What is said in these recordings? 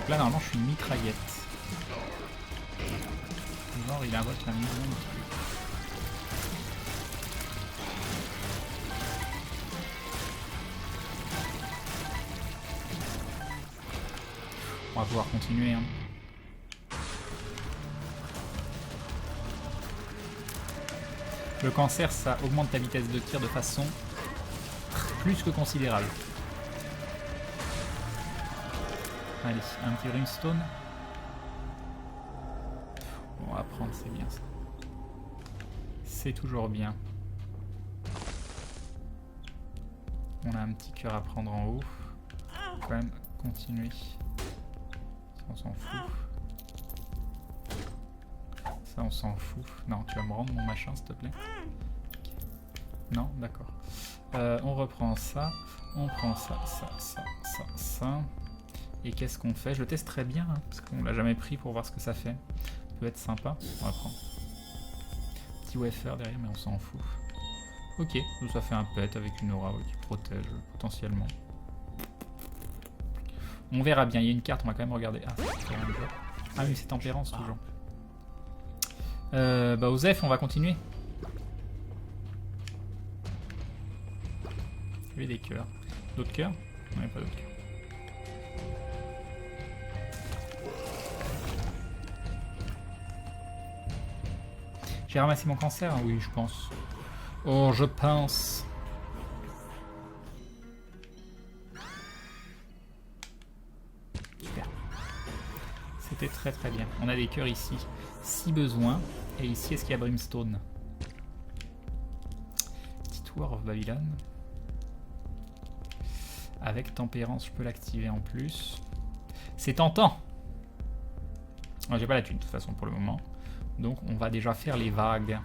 Donc là, normalement, je suis une mitraillette. Genre, il invoque la maison. On va pouvoir continuer. Hein. Le cancer, ça augmente ta vitesse de tir de façon plus que considérable. Allez, un petit brimstone. On va prendre, c'est bien ça. C'est toujours bien. On a un petit cœur à prendre en haut. Quand même, continuer. Ça, on s'en fout. Ça, on s'en fout. Non, tu vas me rendre mon machin, s'il te plaît. Non, d'accord. On reprend ça. On prend ça, ça. Et qu'est-ce qu'on fait? Je le testerai bien, hein, parce qu'on l'a jamais pris pour voir ce que ça fait. Ça peut être sympa. On va prendre. Petit wafer derrière, mais on s'en fout. Ok, donc ça fait un pet avec une aura qui protège potentiellement. On verra bien. Il y a une carte, on va quand même regarder. Ah oui, c'est tempérance toujours. Bah Osef, on va continuer. Il y avait des cœurs. D'autres cœurs? Non, il n'y a pas d'autres cœurs. J'ai ramassé mon cancer? Oui, je pense. Oh, je pense. Super. C'était très très bien. On a des cœurs ici, si besoin. Et ici, est-ce qu'il y a Brimstone? Petit War of Babylon. Avec tempérance, je peux l'activer en plus. C'est tentant. J'ai pas la thune de toute façon pour le moment. Donc on va déjà faire les vagues.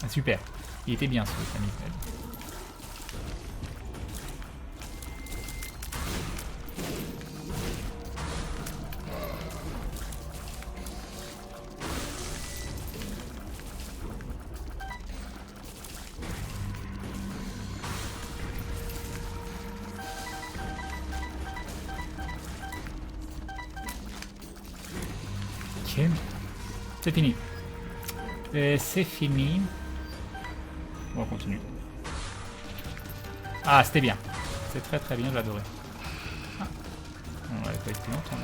Ah, super. Il était bien ce Samifel. Ok. C'est fini. C'est fini. On va continuer. Ah, c'était bien. C'est très très bien, j'adorais. Ah. On l'avait pas été longtemps.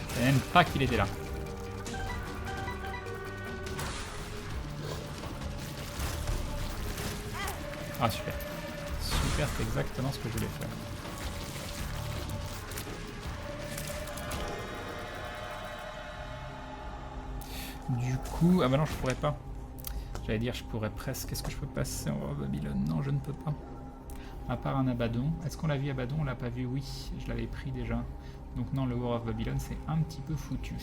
Je savais même pas qu'il était là. Ah, super. Super, c'est exactement ce que je voulais faire. Du coup... Ah bah non, je pourrais pas. J'allais dire, je pourrais presque... Est-ce que je peux passer en War of Babylon? Non, je ne peux pas. À part un Abaddon. Est-ce qu'on l'a vu Abaddon? On l'a pas vu? Oui, je l'avais pris déjà. Donc non, le War of Babylon, c'est un petit peu foutu.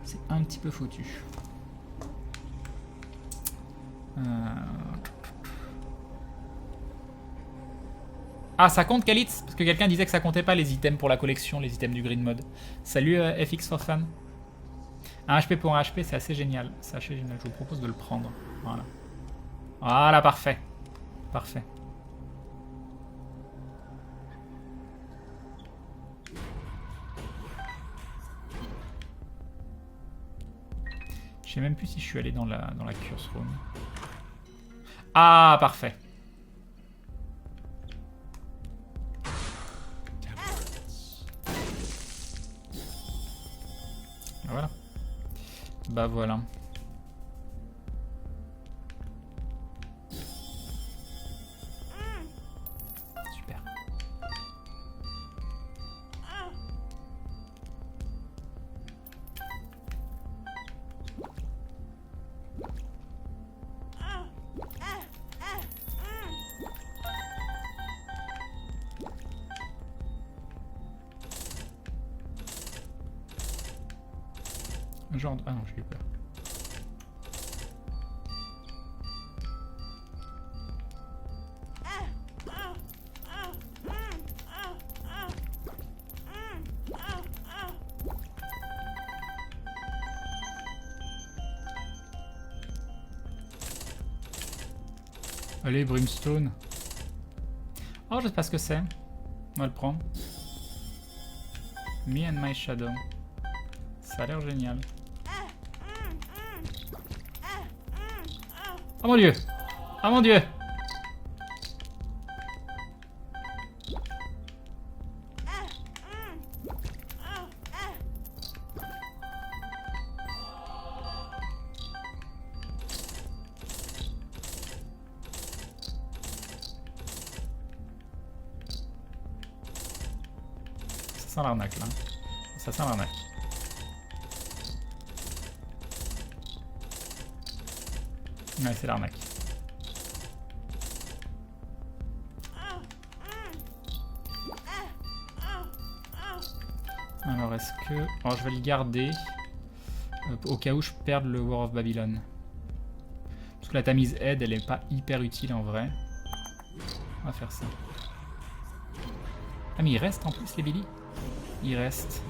C'est un petit peu foutu. Ah, ça compte Kalitz? Parce que quelqu'un disait que ça comptait pas les items pour la collection, les items du Green Mode. Salut FX for Fan. Un HP pour un HP, c'est assez génial. C'est assez génial, je vous propose de le prendre. Voilà. Voilà, parfait. Parfait. Je sais même plus si je suis allé dans la curse room. Ah, parfait. Voilà. Bah voilà. Super. Genre... Ah non, j'ai eu peur. Allez, Brimstone. Oh, je sais pas ce que c'est. On va le prendre. Me and my shadow. Ça a l'air génial. Oh mon dieu! Oh mon dieu! Ça sent l'arnaque là. Ça sent l'arnaque. Ouais, c'est l'arnaque. Alors est-ce que... Oh, je vais le garder au cas où je perde le War of Babylon. Parce que la Tamise Aide, elle est pas hyper utile en vrai. On va faire ça. Ah mais il reste en plus les Billy. Il reste.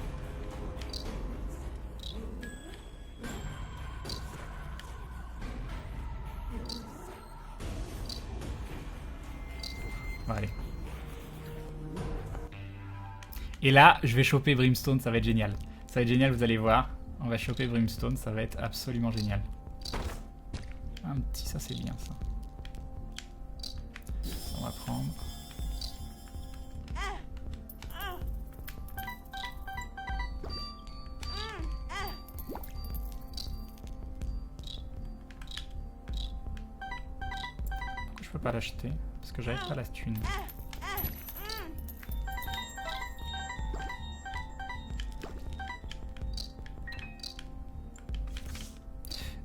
Bon, allez. Et là, je vais choper Brimstone, ça va être génial. Ça va être génial, vous allez voir. On va choper Brimstone, ça va être absolument génial. Un petit, ça c'est bien ça. On va prendre. Pourquoi je peux pas l'acheter? Parce que j'avais pas la thune.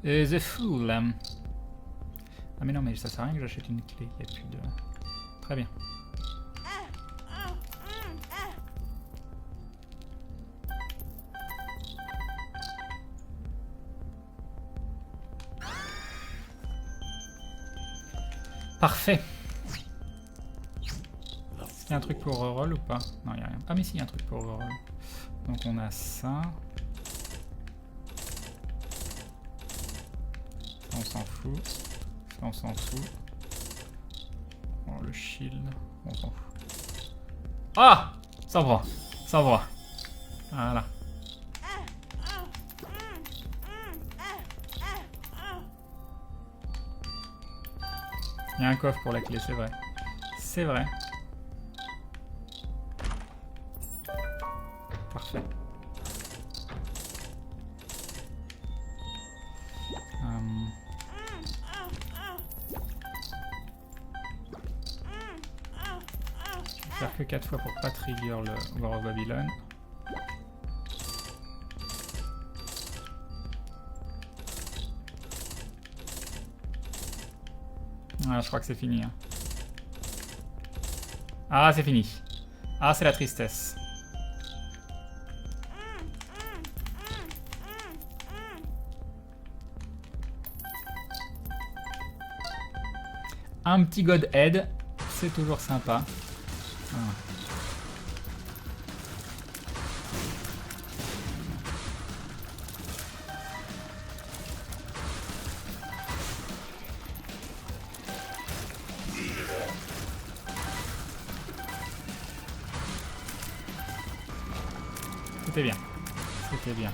The Fool. Ah mais non, mais ça sert à rien que j'achète une clé, il n'y a plus de... Très bien. Parfait. Est-ce qu'il y a un truc pour reroll ou pas? Non, il n'y a rien. Ah mais si, il y a un truc pour reroll. Donc on a ça. Ça on s'en fout. Ça on s'en fout. Oh, le shield, on s'en fout. Ah! Ça va. Ça va. Voilà. Il y a un coffre pour la clé, c'est vrai. C'est vrai. Parfait. Je vais faire que 4 fois pour pas trigger le War of Babylon. Ah, je crois que c'est fini. Hein. Ah, c'est fini. Ah, c'est la tristesse. Un petit God Head, c'est toujours sympa. Ah. C'était bien. C'était bien.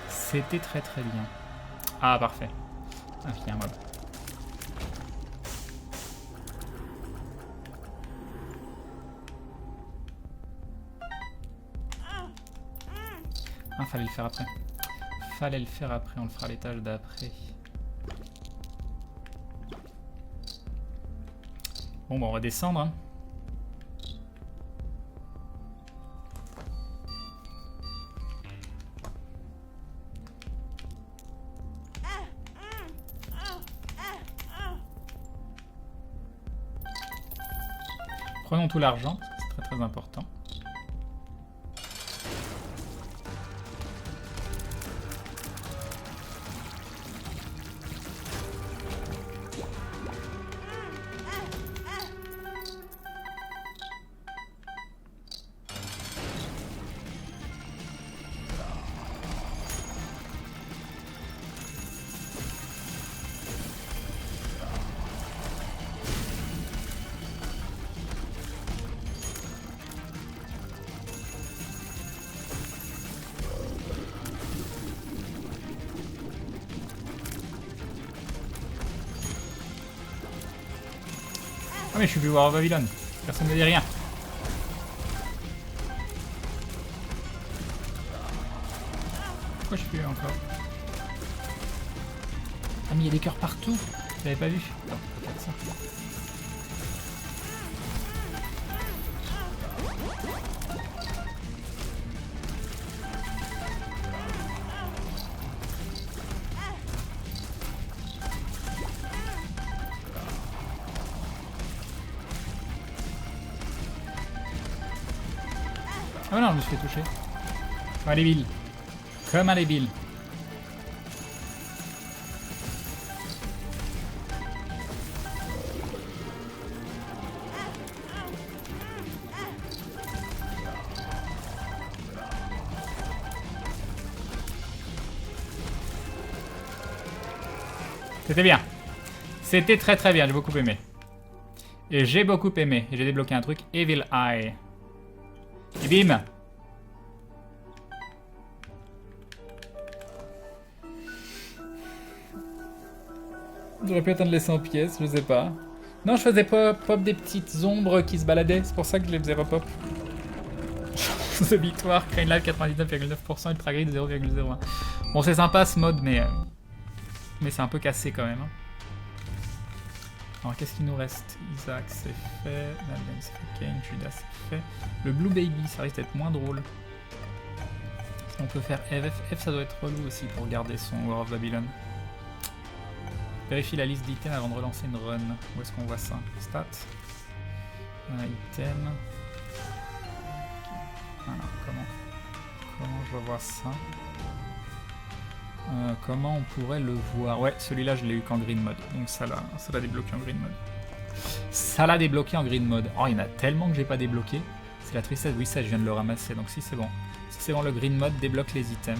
C'était très très bien. Ah, parfait. Ah, il y a un mob. Ah, fallait le faire après. Fallait le faire après, on le fera l'étage d'après. Bon, bah on va descendre. Hein. Prenons tout l'argent, parce que c'est très très important. mais je suis plus War of Babylon. Personne ne me dit rien. Pourquoi je suis plus encore? Ah mais il y a des cœurs partout. Je l'avais pas vu. Attends, faut faire ça. Oh non, je me suis fait toucher. Comme un débile. Comme un débile. C'était bien. C'était très très bien, j'ai beaucoup aimé. Et j'ai beaucoup aimé. Et j'ai débloqué un truc, Evil Eye. Et bim! J'aurais pu attendre les 100 pièces, je sais pas. Non, je faisais pop des petites ombres qui se baladaient, c'est pour ça que je les faisais repop. The victoire, Crane Live 99,9%, Ultra Grid 0,01. Bon, c'est sympa ce mode, mais c'est un peu cassé quand même. Hein. Alors, qu'est-ce qu'il nous reste? Isaac, c'est fait. Madeleine, c'est fait. Kane, Judas, c'est fait. Le Blue Baby, ça risque d'être moins drôle. On peut faire F. F, ça doit être relou aussi pour garder son War of Babylon. Vérifie la liste d'items avant de relancer une run. Où est-ce qu'on voit ça? Stats. Item. Voilà, comment je vais voir ça? Comment on pourrait le voir? Ouais, celui-là je l'ai eu qu'en green mode, donc ça l'a débloqué en green mode. Ça l'a débloqué en green mode. Oh, il y en a tellement que j'ai pas débloqué. C'est la tristesse. Oui, ça je viens de le ramasser, donc si c'est bon. Si c'est bon, le green mode débloque les items.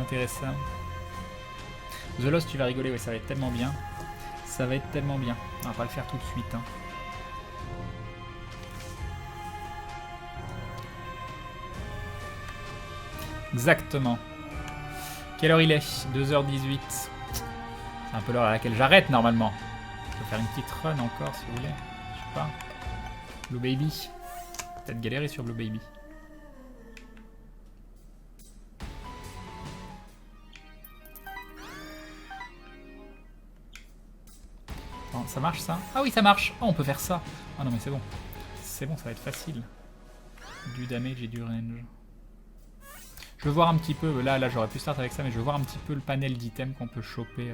Intéressant. The Lost, tu vas rigoler, ouais, ça va être tellement bien. Ça va être tellement bien. On va pas le faire tout de suite. Hein. Exactement. Quelle heure il est? 2h18. C'est un peu l'heure à laquelle j'arrête normalement. Je peux faire une petite run encore si vous voulez. Je sais pas. Blue Baby. Peut-être galérer sur Blue Baby. Bon, ça marche ça? Ah oui, ça marche. Oh, on peut faire ça. Ah non, mais c'est bon. C'est bon, ça va être facile. Du damage et du range. Je veux voir un petit peu, là j'aurais pu start avec ça, mais je veux voir un petit peu le panel d'items qu'on peut choper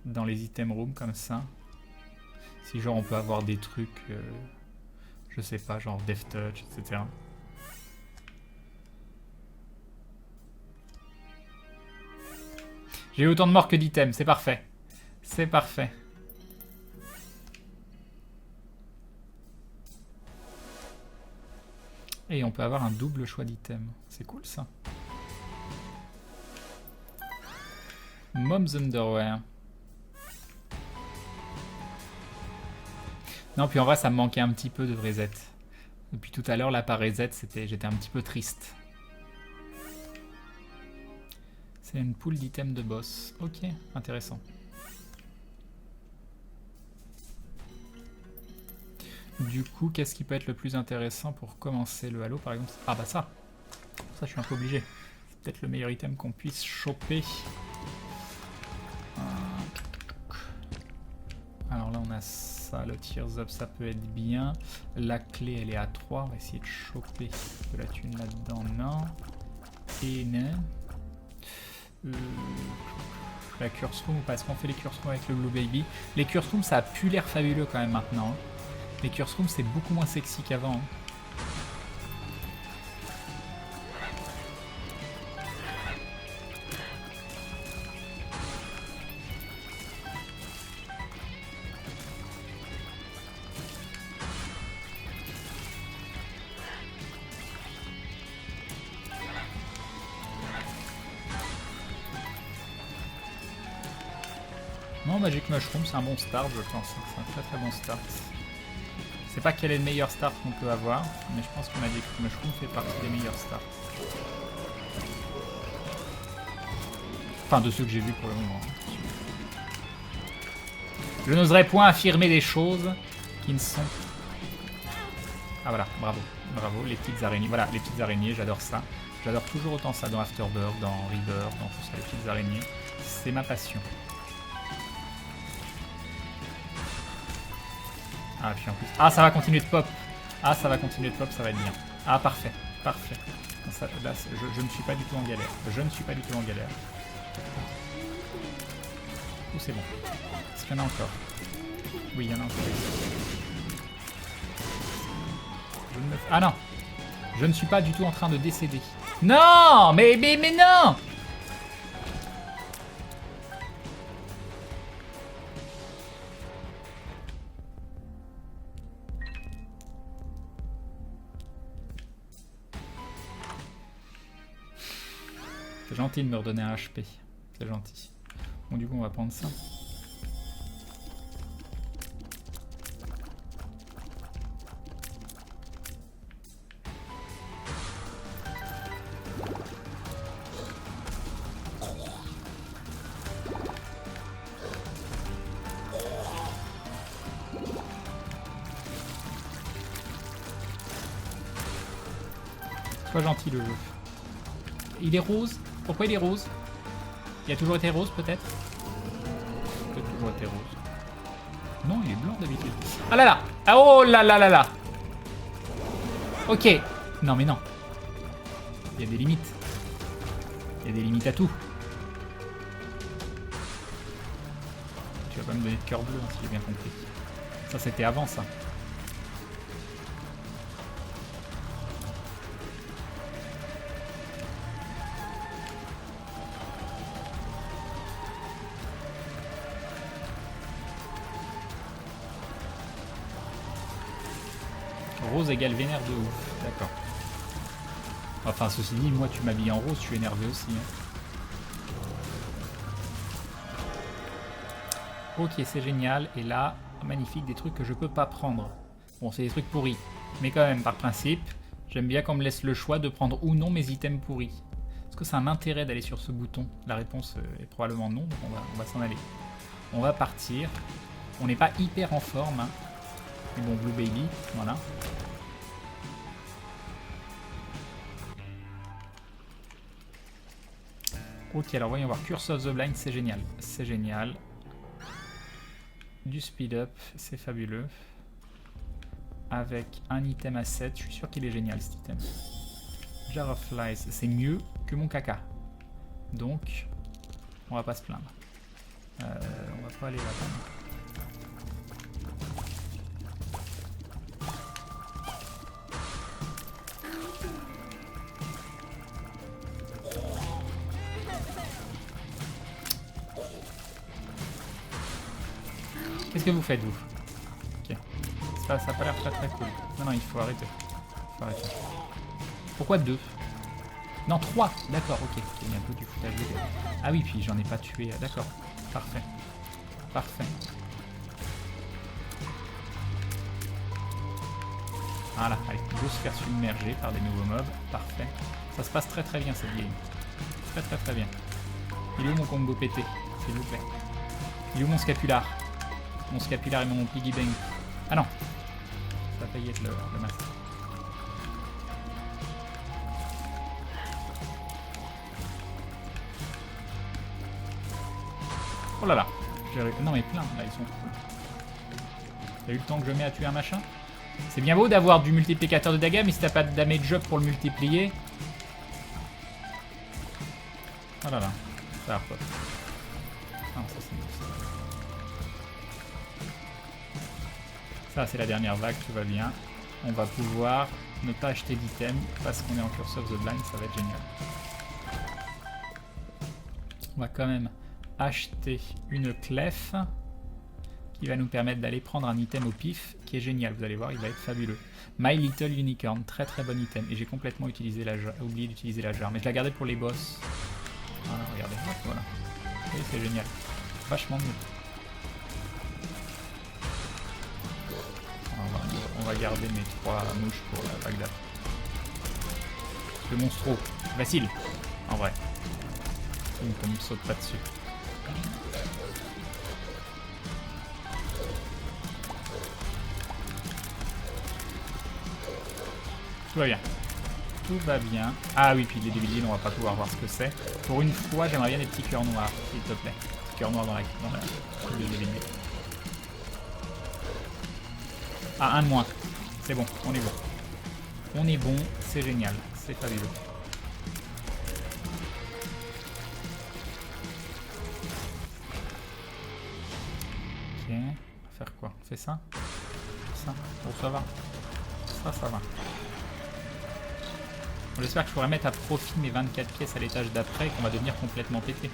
dans les item rooms comme ça. Si genre on peut avoir des trucs, je sais pas, genre Death Touch, etc. J'ai autant de morts que d'items, c'est parfait. C'est parfait. Et on peut avoir un double choix d'items. C'est cool ça. Mom's Underwear. Non, puis en vrai, ça me manquait un petit peu de vrai Z. Depuis tout à l'heure, là, par reset, j'étais un petit peu triste. C'est une pool d'items de boss. Ok, intéressant. Du coup, qu'est-ce qui peut être le plus intéressant pour commencer le Halo, par exemple? Ah bah ça. Ça, je suis un peu obligé. C'est peut-être le meilleur item qu'on puisse choper. Alors là, on a ça. Le Tears Up, ça peut être bien. La clé, elle est à 3. On va essayer de choper de la thune là-dedans. Non. Et non. La Curse Room ou pas? Est-ce qu'on fait les Curse Room avec le Blue Baby? Les Curse Room, ça a plus l'air fabuleux quand même maintenant. Les Curse Room, c'est beaucoup moins sexy qu'avant. Hein. Non, Magic Mushroom, c'est un bon start, je pense. C'est un très très bon start. Je sais pas quel est le meilleur start qu'on peut avoir, mais je pense que Magic Mushroom fait partie des meilleurs starts. Enfin, de ceux que j'ai vus pour le moment. Je n'oserais point affirmer des choses qui ne sont... Ah voilà, bravo. Bravo, les petites araignées. Voilà, les petites araignées, j'adore ça. J'adore toujours autant ça dans Afterbirth, dans Rebirth, dans tout ça, les petites araignées. C'est ma passion. Ah, puis en plus... Ah, ça va continuer de pop. Ah, ça va continuer de pop, ça va être bien. Ah, parfait, parfait. Ça, là, je ne suis pas du tout en galère. Je ne suis pas du tout en galère. Ou c'est bon. Est-ce qu'il y en a encore? Oui, il y en a encore. Je ne me... Ah non! Je ne suis pas du tout en train de décéder. Non! Mais non! C'est gentil de me redonner un HP. C'est gentil. Bon, du coup, on va prendre ça. Sois gentil, le jeu. Il est rose? Pourquoi il est rose? Il a toujours été rose, peut-être? Peut-être toujours été rose. Non, il est blanc d'habitude. Ah là là! Ah, oh là là là là! Ok. Non, mais non. Il y a des limites. Il y a des limites à tout. Tu vas pas me donner de cœur bleu, hein, si j'ai bien compris. Ça, c'était avant, ça. Rose égale vénère de ouf, d'accord. Enfin, ceci dit, moi tu m'habilles en rose, je suis énervé aussi. Hein. Ok, c'est génial. Et là, magnifique, des trucs que je peux pas prendre. Bon, c'est des trucs pourris. Mais quand même, par principe, j'aime bien qu'on me laisse le choix de prendre ou non mes items pourris. Est-ce que ça a un intérêt d'aller sur ce bouton? La réponse est probablement non, donc on va s'en aller. On va partir. On n'est pas hyper en forme, hein. Mais bon, Blue Baby, voilà. Ok, alors voyons voir. Curse of the Blind, c'est génial. C'est génial. Du speed up, c'est fabuleux. Avec un item à 7, je suis sûr qu'il est génial cet item. Jar of Flies, c'est mieux que mon caca. Donc, on va pas se plaindre. On va pas aller là-bas. Qu'est-ce que vous faites, vous? Ok. Ça a pas l'air très très cool. Non, non, il faut arrêter. Pourquoi 2? Non, 3. D'accord, ok. Il y a un peu du foutage de gueule. Ah oui, puis j'en ai pas tué. D'accord. Parfait. Parfait. Voilà, allez. Go se faire submerger par des nouveaux mobs. Parfait. Ça se passe très très bien cette game. Très très très bien. Il est où mon combo pété, s'il vous plaît? Il est où mon scapular? Mon scapular et mon piggy bank. Ah non. Ça va failli être le masque. Oh là là. Non mais plein, là ils sont cool. T'as eu le temps que je mets à tuer un machin? C'est bien beau d'avoir du multiplicateur de dégâts, mais si t'as pas de damage up pour le multiplier... Oh là là. Ça a pas. Ah, ça c'est bon. Ça, c'est la dernière vague, tout va bien. On va pouvoir ne pas acheter d'items parce qu'on est en Curse of the Blind, ça va être génial. On va quand même acheter une clef qui va nous permettre d'aller prendre un item au pif qui est génial, vous allez voir, il va être fabuleux. My Little Unicorn, très très bon item. Et j'ai complètement oublié d'utiliser la jarre, mais je la gardais pour les boss. Voilà, regardez, voilà. Oui, c'est génial. Vachement mieux. On va garder mes 3 mouches pour la vague d'après. Le monstro, facile, en vrai. On ne saute pas dessus. Tout va bien. Tout va bien. Ah oui, puis les Devil Deal, on va pas pouvoir voir ce que c'est. Pour une fois, j'aimerais bien des petits cœurs noirs, s'il te plaît. Petits cœurs noirs dans le Devil Deal. Ah, un de moins. C'est bon, on est bon. On est bon, c'est génial. C'est fabuleux. Ok, on va faire quoi? On fait ça? Ça? Bon, ça va. Ça va. J'espère que je pourrai mettre à profit mes 24 pièces à l'étage d'après et qu'on va devenir complètement pété.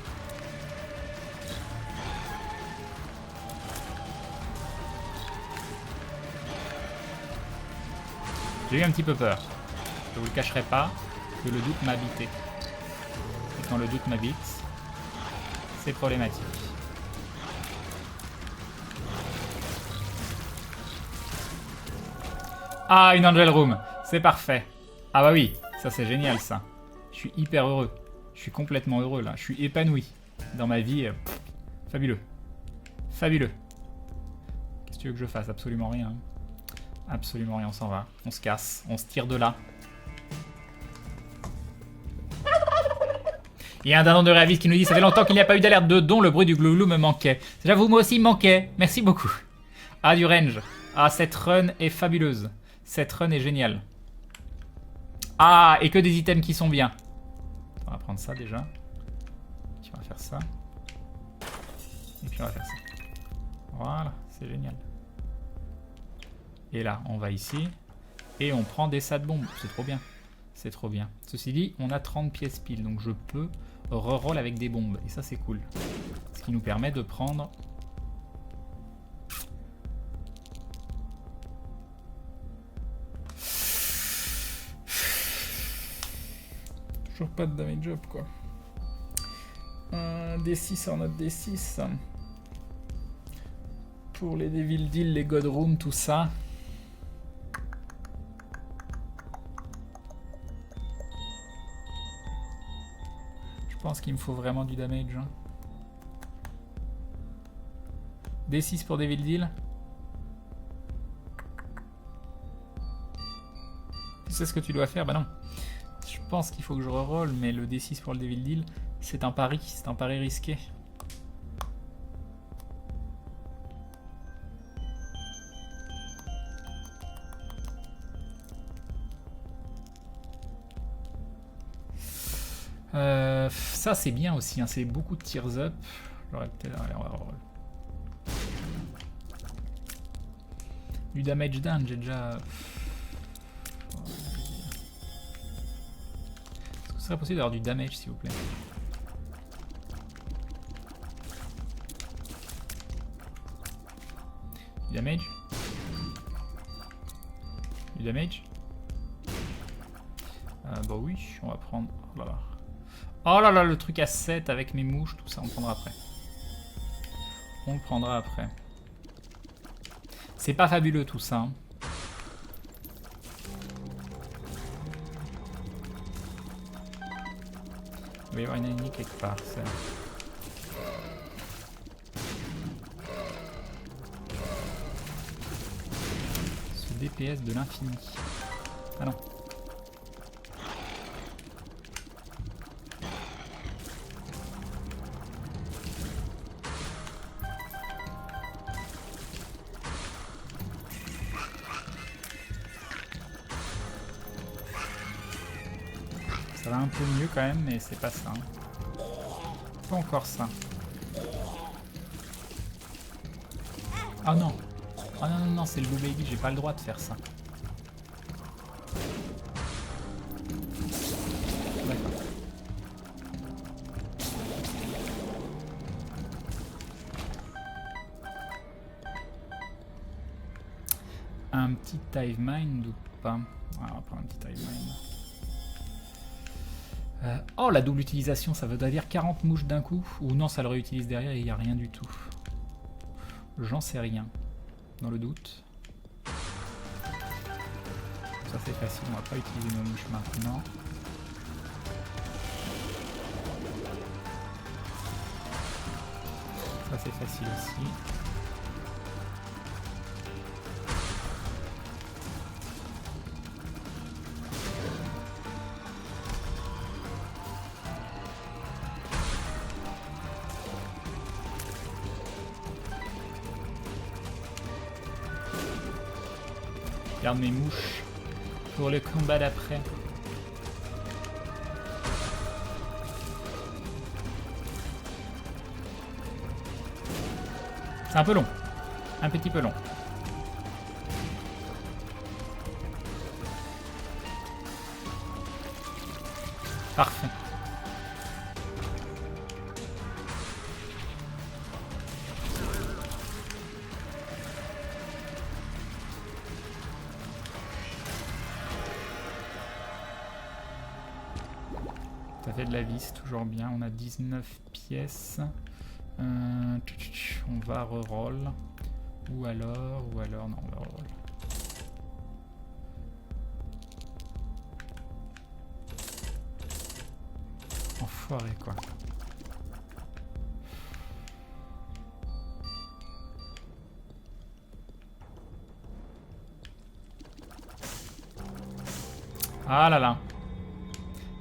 J'ai eu un petit peu peur. Je vous le cacherai pas que le doute m'a habité. Et quand le doute m'habite, c'est problématique. Ah, une Angel Room, c'est parfait. Ah bah oui, ça c'est génial ça. Je suis hyper heureux. Je suis complètement heureux là. Je suis épanoui dans ma vie. Fabuleux. Fabuleux. Qu'est-ce que tu veux que je fasse? Absolument rien. Absolument rien, on s'en va. On se casse, on se tire de là. Il y a un dindon de réavis qui nous dit: ça fait longtemps qu'il n'y a pas eu d'alerte de don, le bruit du glouglou me manquait. J'avoue, moi aussi, il me manquait. Merci beaucoup. Ah, du range. Ah, cette run est fabuleuse. Cette run est géniale. Ah, et que des items qui sont bien. On va prendre ça déjà. Puis on va faire ça. Et puis on va faire ça. Voilà, c'est génial. Et là, on va ici. Et on prend des sas de bombes. C'est trop bien. C'est trop bien. Ceci dit, on a 30 pièces pile. Donc je peux reroll avec des bombes. Et ça, c'est cool. Ce qui nous permet de prendre... Toujours pas de damage up, quoi. Un D6 sur notre D6. Pour les Devil Deal, les God Room, tout ça. Je pense qu'il me faut vraiment du damage. Hein. D6 pour Devil Deal. Tu sais ce que tu dois faire? Bah non. Je pense qu'il faut que je reroll, mais le D6 pour le Devil Deal, c'est un pari risqué. Ça c'est bien aussi, hein. C'est beaucoup de tears up. J'aurais peut-être... Allez, on va reroll. Du damage down, j'ai déjà... Est-ce que ce serait possible d'avoir du damage, s'il vous plaît? Du damage? Du damage? Bah oui, on va prendre... Oh là là. Oh là là, le truc à 7 avec mes mouches, tout ça, on le prendra après. On le prendra après. C'est pas fabuleux tout ça. Hein. Il va y avoir une ennemie quelque part. Ce DPS de l'infini. Ah non. Ça va un peu mieux quand même, mais c'est pas ça. Hein. Pas encore ça. Ah non. Ah non, non, non, c'est le Blue Baby, j'ai pas le droit de faire ça. D'accord. Un petit Hive Mind ou pas? Ah, on va prendre un petit Hive Mind. Oh, la double utilisation, ça veut dire 40 mouches d'un coup? Ou non, ça le réutilise derrière et il n'y a rien du tout. J'en sais rien. Dans le doute. Ça c'est facile, on va pas utiliser nos mouches maintenant. Ça c'est facile aussi. garde mes mouches pour le combat d'après. C'est un peu long. Un petit peu long. Parfait. Ça fait de la vie, c'est toujours bien. On a 19 pièces. On va reroll. Ou alors, non, on va reroll. Enfoiré, quoi. Ah là là.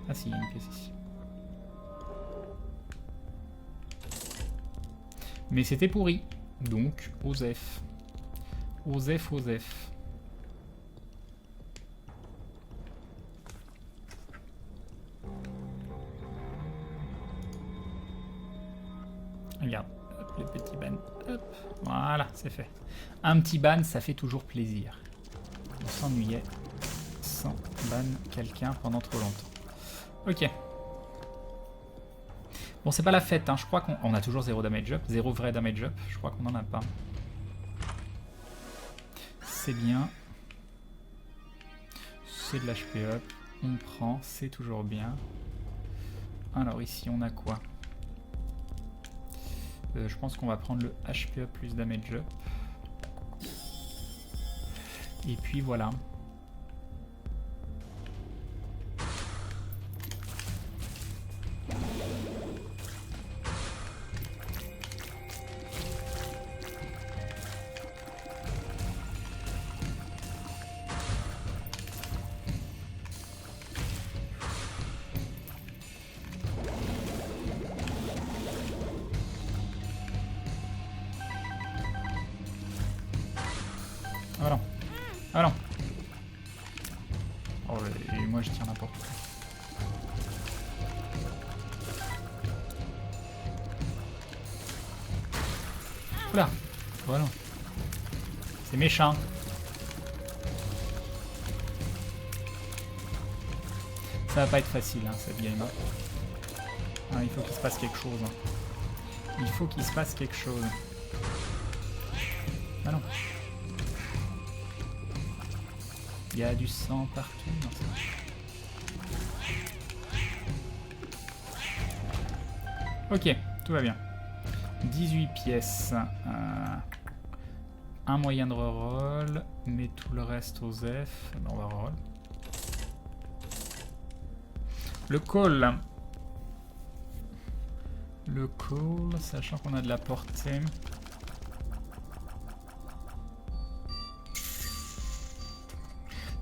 Ah si, il y a une pièce ici. Mais c'était pourri. Donc, Osef. Osef. Regarde, hop, les petits bans. Hop, voilà, c'est fait. Un petit ban, ça fait toujours plaisir. On s'ennuyait sans ban quelqu'un pendant trop longtemps. Ok. Bon, c'est pas la fête, hein. Je crois qu'on a toujours 0 damage up, 0 vrai damage up. Je crois qu'on en a pas. C'est bien. C'est de l'HP up. On prend, c'est toujours bien. Alors ici, on a quoi? Je pense qu'on va prendre le HP up plus damage up. Et puis voilà. Ah non. Ah non. Oh, et moi je tire n'importe quoi. Oula. Voilà. C'est méchant. Ça va pas être facile, hein, cette game. Ah, il faut qu'il se passe quelque chose. Hein. Il faut qu'il se passe quelque chose. Ah non. Il y a du sang partout. Non, ok, tout va bien. 18 pièces. Un moyen de reroll. Mais tout le reste aux F. On va reroll. Le call. Le call, sachant qu'on a de la portée.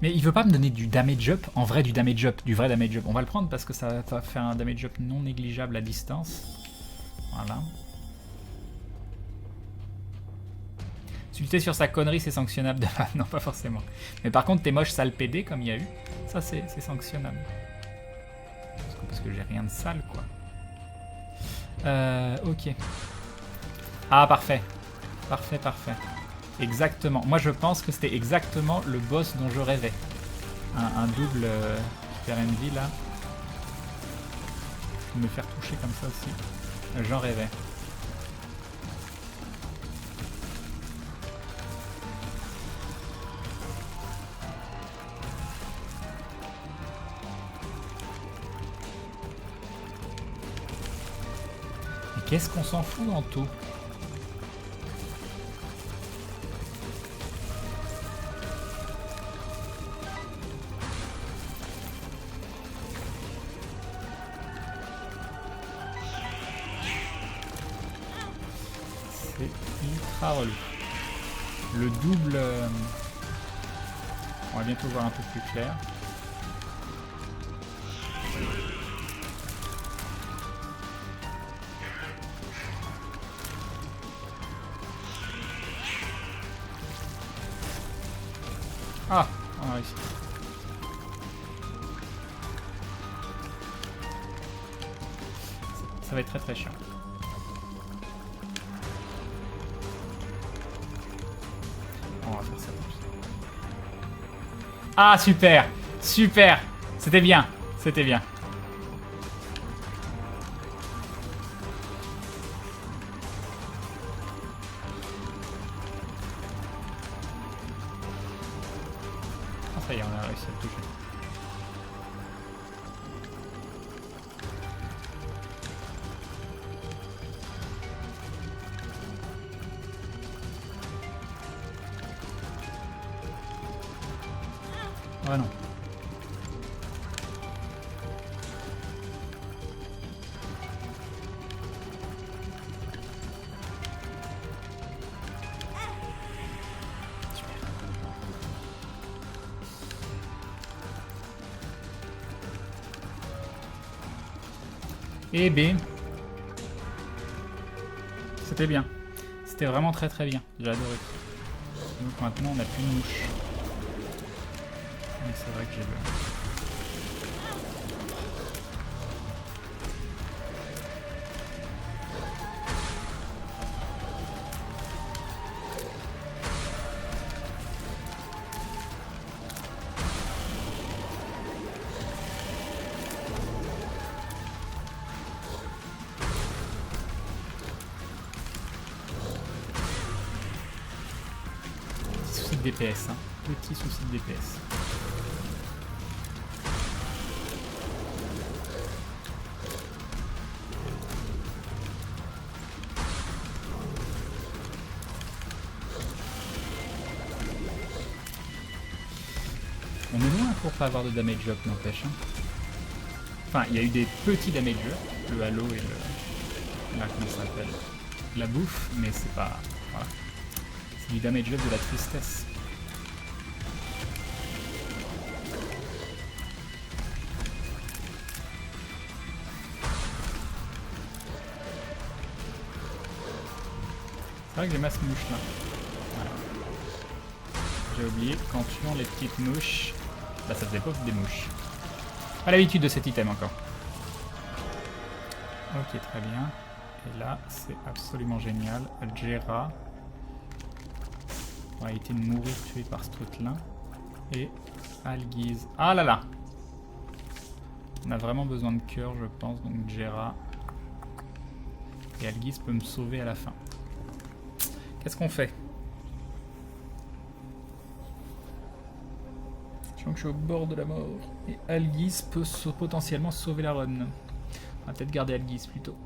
Mais il veut pas me donner du damage up, en vrai du damage up, du vrai damage up. On va le prendre parce que ça va faire un damage up non négligeable à distance. Voilà. Insulter sur sa connerie, c'est sanctionnable de... Non, pas forcément. Mais par contre, t'es moche, sale PD, comme il y a eu. Ça, c'est sanctionnable. Parce que j'ai rien de sale, quoi. Ok. Ah, parfait. Parfait, parfait. Exactement. Moi, je pense que c'était exactement le boss dont je rêvais. Un double Super Envy, là. Je vais me faire toucher comme ça aussi. J'en rêvais. Mais qu'est-ce qu'on s'en fout en tout? Ultra relou. Le double... On va bientôt voir un peu plus clair. Ah, on a réussi. Ça va être très très chiant. On va faire ça comme ça. Ah, super! Super! C'était bien! C'était bien. Ah, ça y est, on a réussi à le toucher. Ah non. Et B. C'était bien. C'était vraiment très très bien. J'ai adoré. Donc maintenant on n'a plus de mouche. Mais c'est vrai que j'ai le... Petit souci de DPS, hein. Petit souci de DPS. On est loin pour pas avoir de damage up, n'empêche. Hein. Enfin, il y a eu des petits damage up, le halo et le... Là, comment ça s'appelle? La bouffe, mais c'est pas... Voilà. C'est du damage up de la tristesse. C'est vrai que j'ai masse mouche là. Voilà. J'ai oublié, quand tuant les petites mouches, bah ça faisait pas des mouches. Pas l'habitude de cet item encore. Ok, très bien. Et là, c'est absolument génial. Jera va éviter de mourir tué par ce truc-là. Et Algiz. Ah là là! On a vraiment besoin de cœur, je pense. Donc Jera. Et Algiz peut me sauver à la fin. Qu'est-ce qu'on fait? Je sens que je suis au bord de la mort. Et Algiz peut potentiellement sauver la run. On va peut-être garder Algiz plutôt.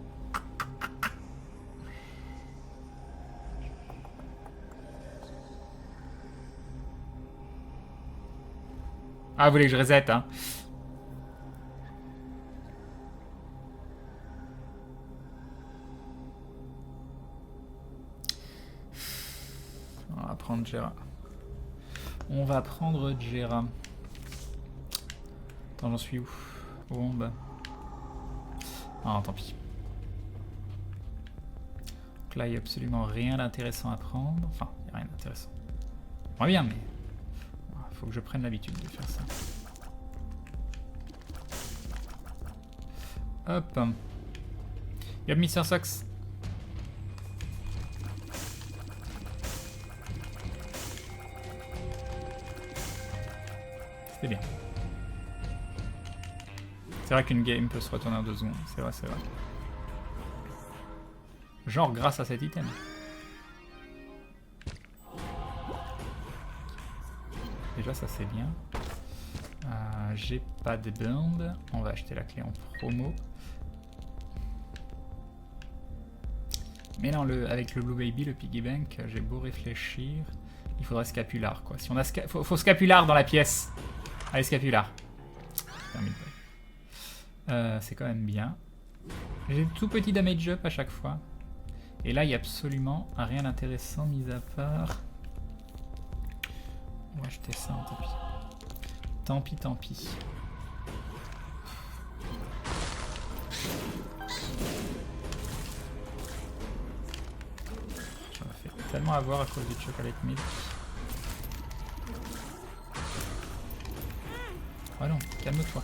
Ah, vous voulez que je reset, hein? On va prendre Jera. On va prendre Jera. Attends, j'en suis où? Bon, bah. Ah, tant pis. Donc là, il n'y a absolument rien d'intéressant à prendre. Enfin, il n'y a rien d'intéressant. Moi bien, mais... Il faut que je prenne l'habitude de faire ça. Hop. Y'a Mr. Sox. C'était bien. C'est vrai qu'une game peut se retourner en 2 secondes. C'est vrai, c'est vrai. Genre grâce à cet item. Déjà ça c'est bien. J'ai pas de bande. On va acheter la clé en promo. Mais non, avec le Blue Baby, le Piggy Bank, j'ai beau réfléchir. Il faudrait Scapular quoi. Si on a faut Scapular dans la pièce. Allez Scapular. C'est quand même bien. J'ai tout petit damage up à chaque fois. Et là il n'y a absolument rien d'intéressant mis à part... On va acheter ça, tant pis. Tant pis, tant pis. Je me fais tellement avoir à cause du chocolate milk. Ah non, calme-toi.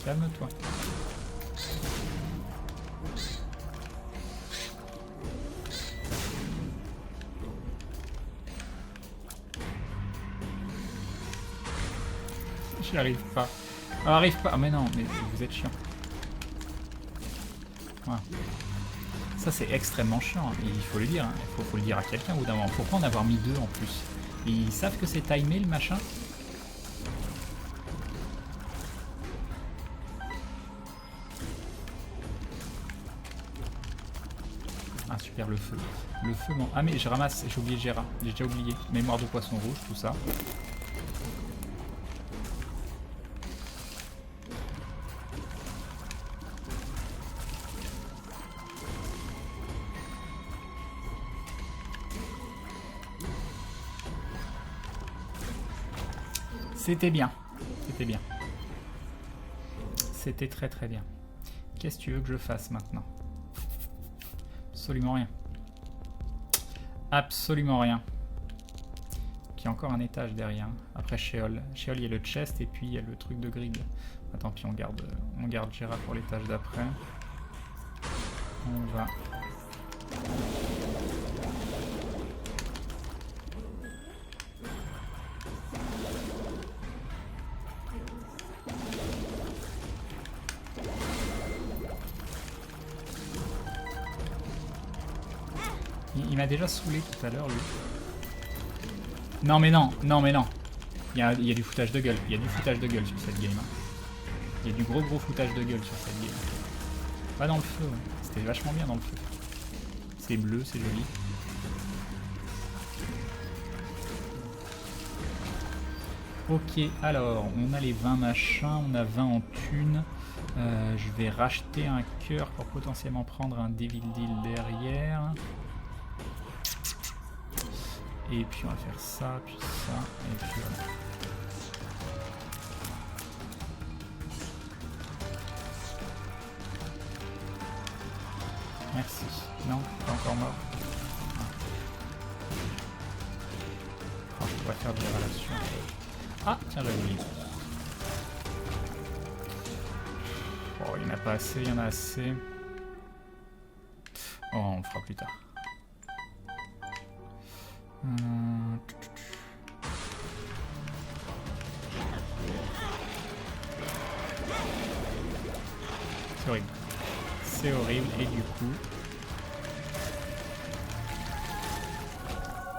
Calme-toi. J'y arrive pas. Arrive pas. Ah mais non, mais vous êtes chiant. Voilà. Ça c'est extrêmement chiant, hein. Il faut le dire, hein. Faut le dire à quelqu'un au bout d'un moment. Pourquoi en avoir mis 2 en plus? Ils savent que c'est timé le machin? Ah super, le feu. Le feu, non. Ah mais je ramasse, j'ai oublié Gérard. J'ai déjà oublié. Mémoire de poisson rouge, tout ça. C'était bien. C'était bien. C'était très très bien. Qu'est-ce que tu veux que je fasse maintenant? Absolument rien. Absolument rien. Il y a encore un étage derrière. Après Sheol. Sheol, il y a le chest et puis il y a le truc de grid. Ah, tant pis, on garde Gérard pour l'étage d'après. On va... Il m'a déjà saoulé tout à l'heure, lui. Non mais non, non mais non. Il y a du foutage de gueule. Il y a du foutage de gueule sur cette game. Hein. Il y a du gros foutage de gueule sur cette game. Pas dans le feu, ouais. C'était vachement bien dans le feu. C'est bleu, c'est joli. Ok, alors, on a les 20 machins, on a 20 en thunes. Je vais racheter un cœur pour potentiellement prendre un Devil Deal derrière. Et puis on va faire ça, puis ça, et puis voilà. Merci. Non, pas encore mort. Oh, je pourrais faire des relations. Ah, tiens, j'avais oublié. Oh, il n'y en a pas assez, il y en a assez. Oh, on le fera plus tard. C'est horrible. C'est horrible et du coup...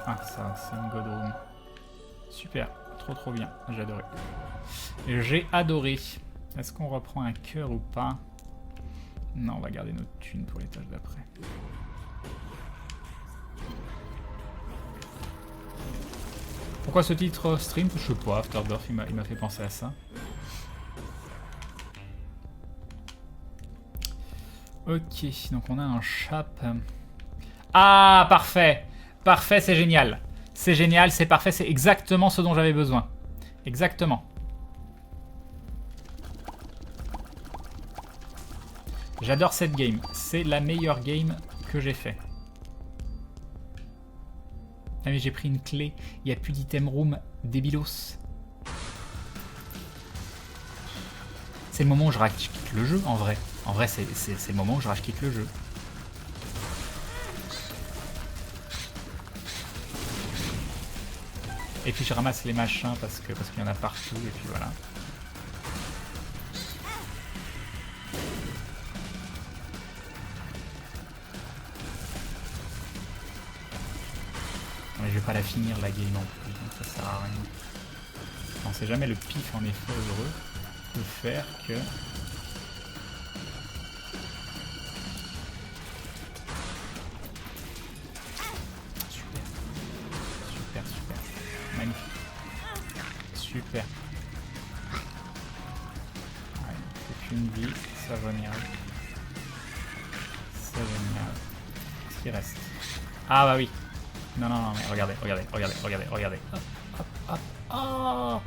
Ah ça, c'est une god room. Super, trop bien, j'ai adoré. J'ai adoré. Est-ce qu'on reprend un cœur ou pas? Non, on va garder notre thune pour l'étage d'après. Pourquoi ce titre stream? Je sais pas, Afterbirth il m'a fait penser à ça. Ok, donc on a un chap. Ah, parfait. Parfait, c'est génial. C'est génial, c'est parfait, c'est exactement ce dont j'avais besoin. Exactement. J'adore cette game. C'est la meilleure game que j'ai fait. Ah mais j'ai pris une clé. Il n'y a plus d'item room débilos. C'est le moment où je rage quitte le jeu, en vrai. En vrai, c'est le moment où je rage quitte le jeu. Et puis je ramasse les machins parce qu'il y en a partout, et puis voilà. Mais je vais pas la finir la game en plus, donc ça sert à rien. On sait jamais le pif en effet heureux peut faire que... Super. Magnifique. Super. Ouais, c'est une vie, ça génial. Ça génial. Qu'est-ce qui reste? Ah bah oui. Non, mais regardez. Hop. Oh.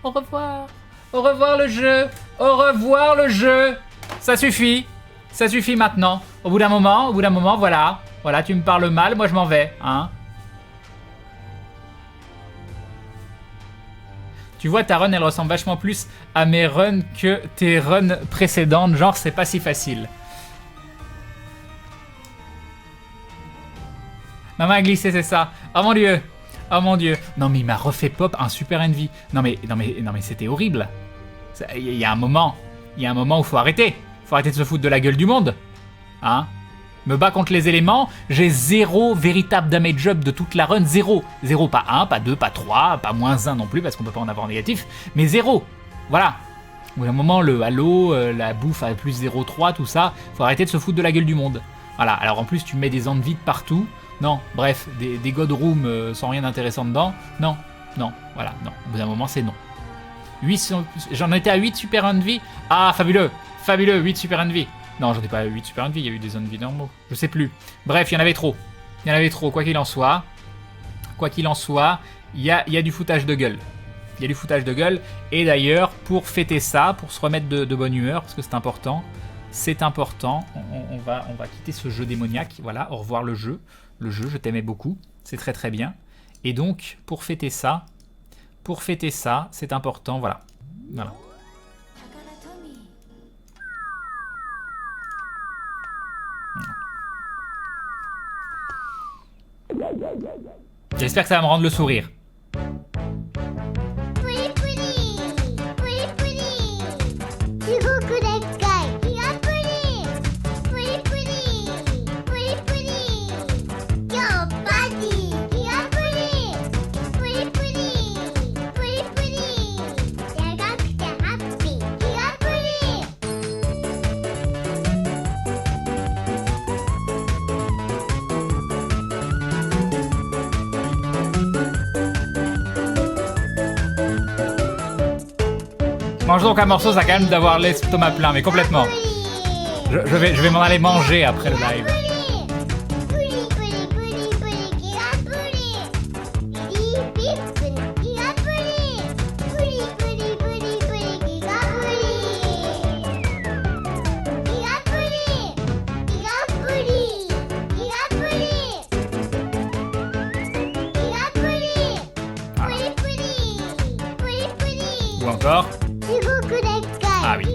Au revoir. Au revoir le jeu. Au revoir le jeu. Ça suffit. Ça suffit maintenant. Au bout d'un moment, voilà. Voilà, tu me parles mal, moi je m'en vais, hein. Tu vois, ta run, elle ressemble vachement plus à mes runs que tes runs précédentes. Genre, c'est pas si facile. Maman a glissé, c'est ça. Oh mon dieu. Oh mon dieu. Non, mais il m'a refait pop un super envy. Non, mais c'était horrible. Il y a un moment. Il y a un moment où faut arrêter. Faut arrêter de se foutre de la gueule du monde. Hein? Me bat contre les éléments, j'ai 0 véritable damage up de toute la run, 0. 0, pas 1, pas 2, pas 3, pas moins 1 non plus, parce qu'on peut pas en avoir en négatif, mais 0. Voilà. Au bout d'un moment, le halo, la bouffe à plus 0,3, tout ça, faut arrêter de se foutre de la gueule du monde. Voilà, alors en plus tu mets des envies de partout. Non, bref, des God Room sans rien d'intéressant dedans. Non, non, voilà, non. Au bout d'un moment, c'est non. J'en étais à 8 super envy. Ah, fabuleux, fabuleux, 8 super envy. Non, j'en ai pas 8 super envy, il y a eu des envy normaux. Je sais plus. Bref, il y en avait trop. Il y en avait trop, quoi qu'il en soit. Quoi qu'il en soit, il y a du foutage de gueule. Il y a du foutage de gueule. Et d'ailleurs, pour fêter ça, pour se remettre de bonne humeur, parce que c'est important, on va quitter ce jeu démoniaque. Voilà, au revoir le jeu. Le jeu, je t'aimais beaucoup. C'est très très bien. Et donc, pour fêter ça, c'est important, voilà. Voilà. J'espère que ça va me rendre le sourire. Mange donc un morceau, ça a quand même d'avoir l'estomac plein, mais complètement. Je vais m'en aller manger après le live. Ou encore. Ah oui.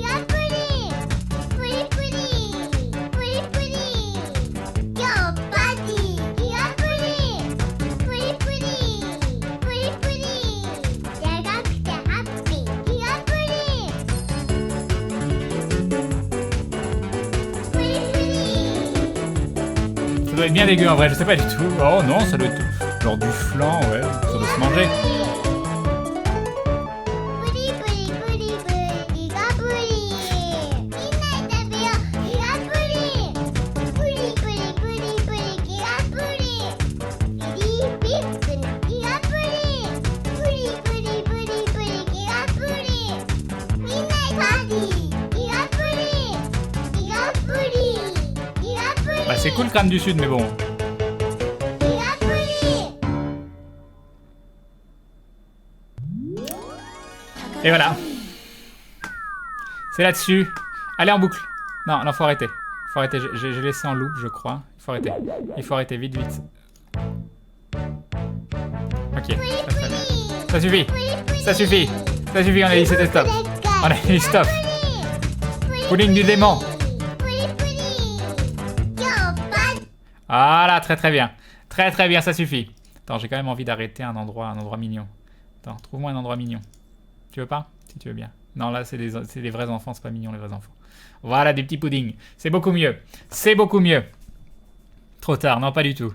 Ça doit être bien dégueu en vrai, je sais pas du tout. Oh non, ça doit être genre du flan, ouais, ça doit se manger. Bah c'est cool crâne du sud mais bon. Et voilà. C'est là-dessus. Allez en boucle. Non, non, faut arrêter. Faut arrêter, j'ai laissé en loop je crois. Il faut arrêter. Il faut arrêter, vite, vite. Ok, très bien. Ça suffit. Ça suffit. Ça suffit, on a dit c'était stop. On a dit stop. Pudding du démon. Voilà, très très bien. Très très bien, ça suffit. Attends, j'ai quand même envie d'arrêter un endroit mignon. Attends, trouve-moi un endroit mignon. Tu veux pas? Si tu veux bien. Non, là, c'est des vrais enfants, c'est pas mignon les vrais enfants. Voilà, des petits puddings. C'est beaucoup mieux. C'est beaucoup mieux. Trop tard, non, pas du tout.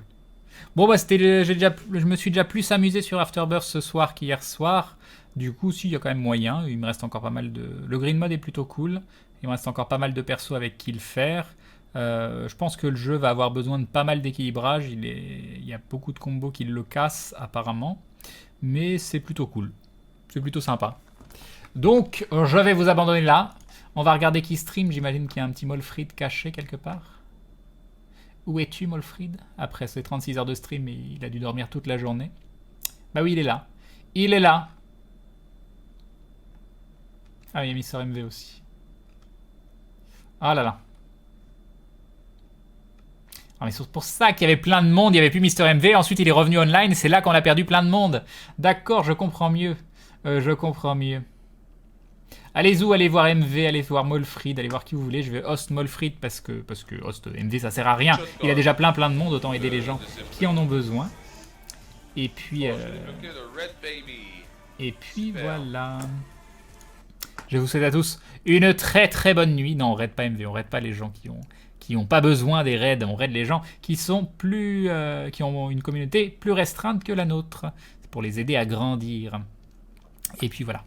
Bon, bah, je me suis déjà plus amusé sur Afterbirth ce soir qu'hier soir. Du coup, si, il y a quand même moyen. Il me reste encore pas mal de... Le green mode est plutôt cool. Il me reste encore pas mal de persos avec qui le faire. Je pense que le jeu va avoir besoin de pas mal d'équilibrage. Il y a beaucoup de combos qui le cassent apparemment. Mais c'est plutôt cool. C'est plutôt sympa. Donc, je vais vous abandonner là. On va regarder qui stream. J'imagine qu'il y a un petit Molfrid caché quelque part. Où es-tu, Molfrid? Après ces 36 heures de stream, il a dû dormir toute la journée. Bah oui, il est là. Il est là. Ah, il y a Mister MV aussi. Ah là là. Ah, mais c'est pour ça qu'il y avait plein de monde. Il n'y avait plus Mister MV. Ensuite, il est revenu online. C'est là qu'on a perdu plein de monde. D'accord, je comprends mieux. Je comprends mieux. Allez où, allez voir MV, allez voir Molfrid, allez voir qui vous voulez. Je vais host Molfrid parce que host MV ça sert à rien. Il a déjà plein de monde, autant aider les gens qui en ont besoin. Et puis voilà. Je vous souhaite à tous une très bonne nuit. Non, on raid pas MV, on raid pas les gens qui ont pas besoin des raids. On raid les gens qui sont qui ont une communauté plus restreinte que la nôtre. C'est pour les aider à grandir. Et puis voilà.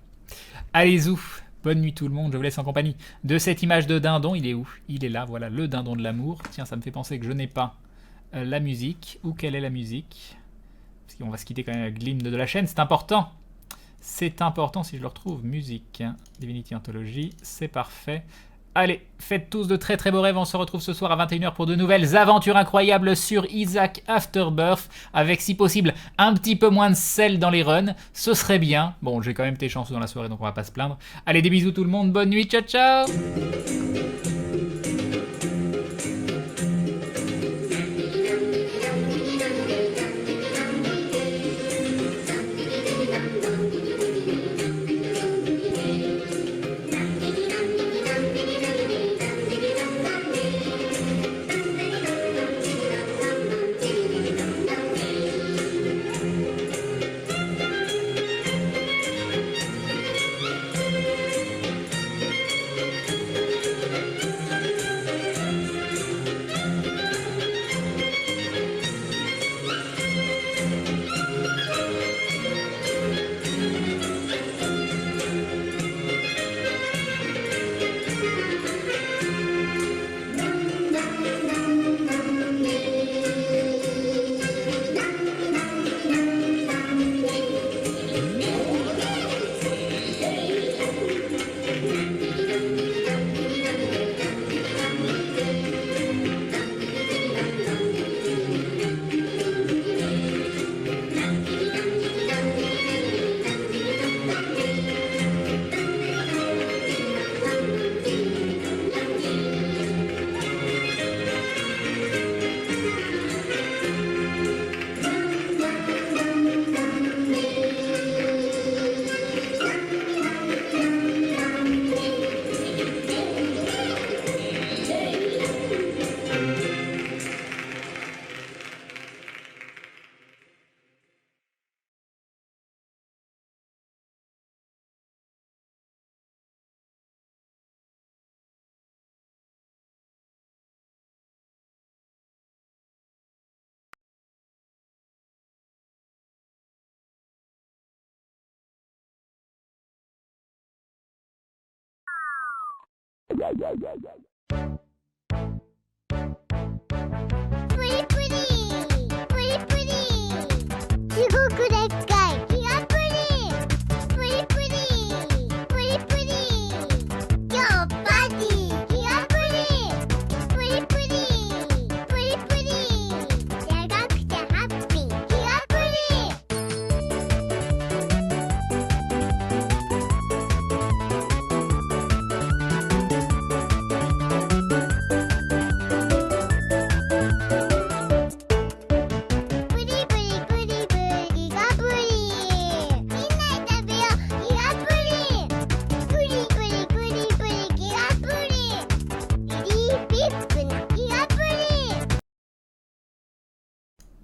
Allez où. Bonne nuit tout le monde, je vous laisse en compagnie de cette image de dindon. Il est où? Il est là, voilà, le dindon de l'amour. Tiens, ça me fait penser que je n'ai pas la musique. Où quelle est la musique? Parce qu'on va se quitter quand même avec l'hymne de la chaîne, c'est important. C'est important si je le retrouve. Musique, hein. Divinity Anthology, c'est parfait. Allez, faites tous de très beaux rêves. On se retrouve ce soir à 21 h pour de nouvelles aventures incroyables sur Isaac Afterbirth. Avec, si possible, un petit peu moins de sel dans les runs. Ce serait bien. Bon, j'ai quand même été chanceux dans la soirée, donc on va pas se plaindre. Allez, des bisous tout le monde. Bonne nuit. Ciao, ciao.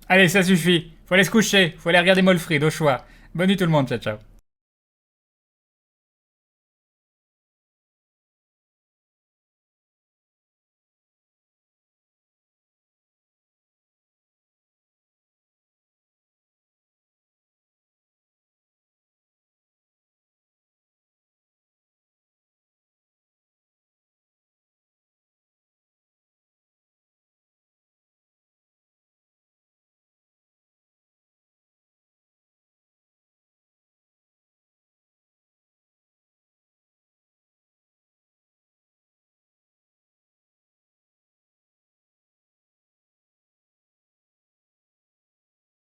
Allez, ça suffit. Faut aller se coucher. Faut aller regarder Molfrid au choix. Bonne nuit tout le monde. Ciao, ciao.